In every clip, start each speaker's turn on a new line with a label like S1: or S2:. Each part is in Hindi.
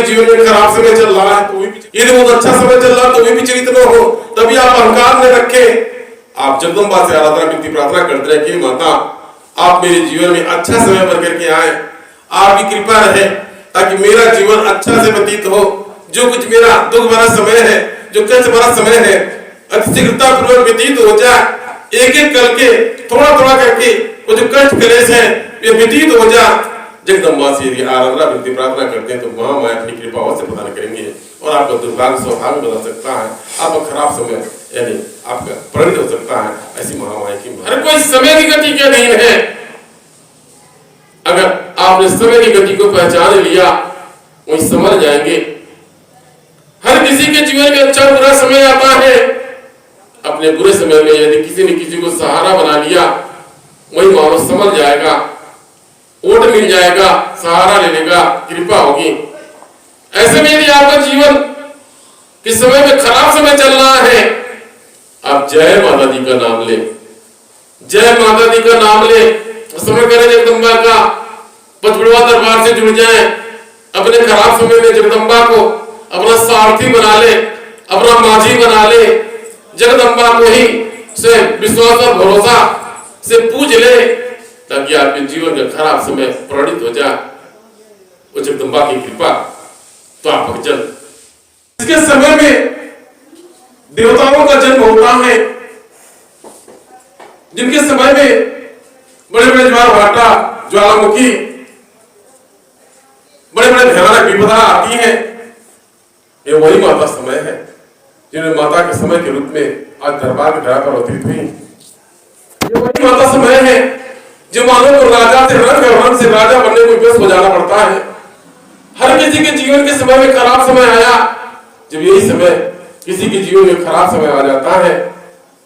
S1: जीवन में खराब समय चल रहा है तो भी, यदि बहुत अच्छा समय चल रहा है तो भी विचलित न हो, तभी आप अहंकार में रखे। आप जगदम्बा से आराधना विनती प्रार्थना करते रहे कि माता आप मेरे जीवन में अच्छा समय भर करके आए, आपकी कृपा रहे ताकि मेरा जीवन अच्छा से व्यतीत हो। जो कुछ मेरा दुख भरा समय है, जो कष्ट भरा समय है, अतिशीघ्रता पूर्वक व्यतीत हो जाए। एक एक करके थोड़ा थोड़ा करके वो जो कष्ट क्लेश है ये व्यतीत हो जाए। जगदम्बा से यदि आराधना विनती प्रार्थना करते हैं तो महामाया अपनी कृपा अवश्य प्रदान करेंगे और आपका दुर्भाग्य सौभाग्य बदल सकता है, आपका खराब समय यानी आपका परिणत हो सकता है। ऐसी महामाया की हर कोई समय की गति के अधीन है। अगर आपने समय की गति को पहचान लिया वही समझ जाएंगे। हर किसी के जीवन में अच्छा बुरा समय आता है। अपने बुरे समय में यदि किसी ने किसी को सहारा बना लिया वही मानव समझ जाएगा, ओट मिल जाएगा, सहारा ले लेगा, कृपा होगी। ऐसे में यदि आपका जीवन के समय में खराब समय चल रहा है, आप जय माता दी का नाम ले, जय माता दी का नाम ले, समय करें जगदम्बा का, पचपड़वा दरबार से जुड़ जाए। अपने खराब समय में जगदम्बा को अपना सारथी बना ले, अपना माझी बना ले, जगदम्बा को ही से विश्वास और भरोसा से पूज ले ताकि आपके जीवन का खराब समय प्रणित हो जाए। वो जगदम्बा की कृपा तो आप भक्तजन इसके समय में देवताओं का जन्म होता है, जिनके समय में बड़े बड़े ज्वार भाटा ज्वालामुखी बड़े बड़े भयानक विपदा आती है। ये वही माता समय है जिन्हें माता के समय के रूप में आज दरबार के धरा पर अवतरित हुई। ये वही माता समय है जो मानव को राजा से रंग से राजा बनने को व्यस्त हो जाना पड़ता है। हर किसी के जीवन के समय में खराब समय आया, जब यही समय किसी के जीवन में खराब समय आ जाता है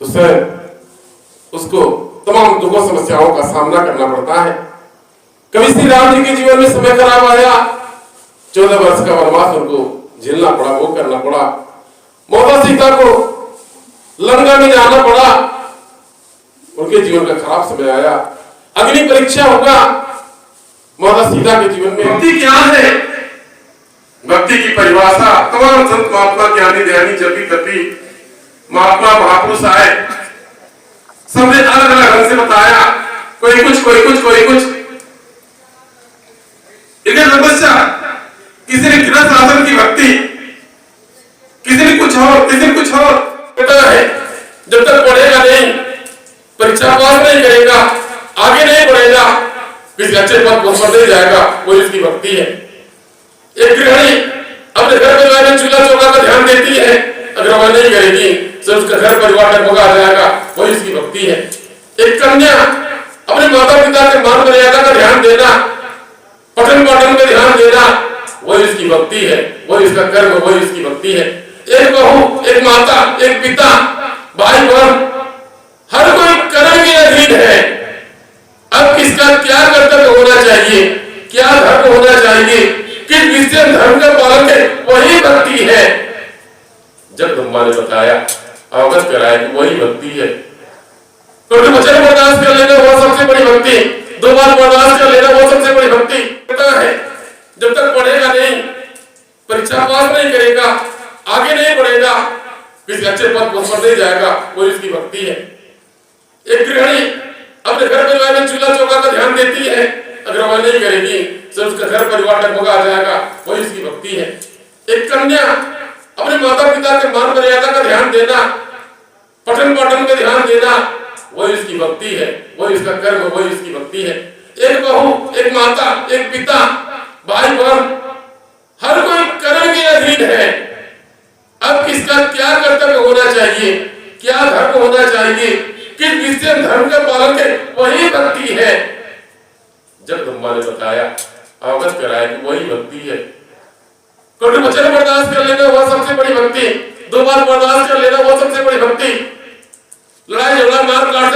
S1: उससे उसको तमाम दुखों समस्याओं का सामना करना पड़ता है। कभी श्री राम जी के जीवन में समय खराब आया, 14 वर्ष का वनवास उनको झेलना पड़ा, वो करना पड़ा। माता सीता को लंका में जाना पड़ा, उनके जीवन का खराब समय आया। अग्नि परीक्षा होगा माता सीता के जीवन में। भक्ति क्या है? भक्ति की परिभाषा तमाम संत महात्मा ज्ञानी ध्यानी जपी तपी महात्मा महापुरुष आए, सबने अलग अलग ढंग से बताया। कोई कुछ कोई कुछ कोई कुछ। इधर तपस्या, किसी ने गृहस्थ आश्रम की भक्ति, किसी ने कुछ और, किसी ने कुछ और। बेटा है जब तक पढ़ेगा नहीं, परीक्षा पास नहीं करेगा, आगे नहीं बढ़ेगा, किसी अच्छे पद पर नहीं जाएगा, वो इसकी भक्ति है। एक गृहिणी अपने घर परिवार में चूल्हा चौका का ध्यान देती है, अगर वह नहीं करेगी तो उसका घर परिवार डगमगा जाएगा, वही इसकी भक्ति है। एक कन्या अपने माता पिता के मान मर्यादा का ध्यान देना, पठन पाठन में ध्यान देना, वही इसकी भक्ति है, वही इसका कर्म, वही इसकी भक्ति है। एक बहू, एक माता, एक पिता, भाई बहन, हर कोई कर्म के अधीन है। अब किसका क्या कर्तव्य होना चाहिए, क्या धर्म होना चाहिए, किस विशेष धर्म का पालन है, वही भक्ति है। जगदम्बा ने बताया, अवगत कराया कि वही भक्ति है। तो वचन बर्दाश्त कर लेना वो सबसे बड़ी भक्ति, 2 बार बर्दाश्त कर लेना वो सबसे बड़ी भक्ति है। जब तक पढ़ेगा नहीं, परीक्षा पास नहीं करेगा, आगे नहीं बढ़ेगा, किसी अच्छे पद पर नहीं जाएगा, वो इसकी भक्ति है। एक गृहिणी अपने घर परिवार में चूल्हा चौका का ध्यान देती है, अगर वह नहीं करेगी तो उसका घर परिवार डगमगा जाएगा, वही इसकी भक्ति है। एक कन्या अपने माता पिता के मान मर्यादा का ध्यान देना, पठन पाठन में ध्यान देना, वही इसकी भक्ति है, वही इसका कर्म, वही इसकी भक्ति है। एक बहू, एक माता, एक पिता, भाई बहन, हर कोई कर्म के अधीन है। अब किसका क्या कर्तव्य होना चाहिए, क्या धर्म होना चाहिए, किस विशेष धर्म का पालन है, वही भक्ति है। जगदम्बा ने बताया, अवगत कराया कि वही भक्ति है। कठोर वचन बर्दाश्त कर लेना वो सबसे बड़ी भक्ति, 2 बार बर्दाश्त कर लेना वो सबसे बड़ी भक्ति। लड़ाई झगड़ा मार काट